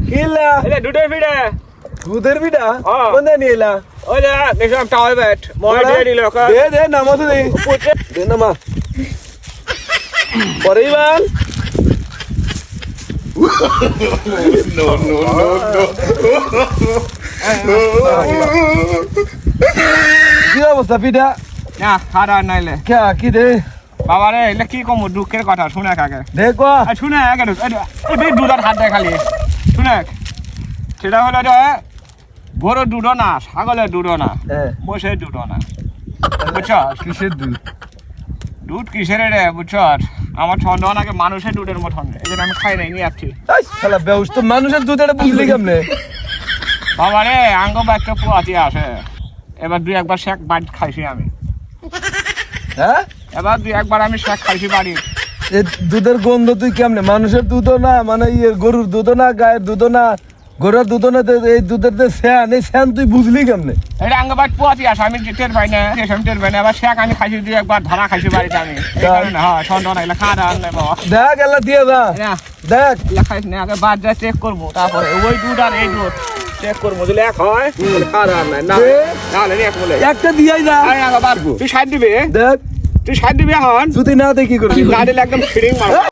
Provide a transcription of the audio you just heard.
কিলা এটা দুধের পিঠা দুধের পিঠা হ্যাঁ। কোন দিয়ে নিলা ওই যে দেখলাম টাওয়ার ব্যাট মই দিয়ে দিল দে নামা তো দে নামা পরেই বাল কি অবস্থা পিঠা না খারাপ নাইলে কে কি দে বাবা রে এলে কি কম দুঃখের কথা শুনে কাকে দেখো শুনে এই দুধের হাত দেয় খালি শুনে সেটা হলো যে গরু দুধও না ছাগলের দুধও না মোষের দুধও না বুঝছ কিসের দুধ দুধ কিসের রে বুঝছ আমার সন্দেহ নাকি মানুষের দুধের মতন এই জন্য আমি খাই নাই নিয়ে যাচ্ছি শালা বেউস তো মানুষের দুধ এটা বুঝলি কেমনে বাবা রে আঙ্গ বাচ্চা পুয়াতি আসে এবার দুই একবার শেখ বাড়ি খাইছি আমি হ্যাঁ এবার দুই একবার আমি শেখ খাইছি বাড়ি এই দুধের গন্ধ তুই কেমনে মানুষের দুধও না মানে গরুর দুধও না গায়ের দুধও না গরুর দুধও না এই দুধের যে স্যান এই স্যান তুই বুঝলি কেমনে এটা আঙ্গ বাট পুয়াতি আসে আমি টের পাই না আমি টের পাই না এবার শেখ আমি খাইছি দুই একবার ধরা খাইছি বাড়িতে আমি হ্যাঁ সন্দেহ নাই খাওয়া দাওয়া নাই বাবা দেখ এলা দিয়ে যা দেখ লেখাইস না আগে বাদ যা চেক করবো তারপরে ওই দুধ আর এই দুধ চেক করবো যদি এক হয় খাওয়া দাওয়া নাই না নাহলে এক বলে একটা দিয়াই যা তুই সাইড দিবি দেখ তুই সাইড দিবি এখন যদি না দেখি করবি না দিলে একদম ফিডিং মারবো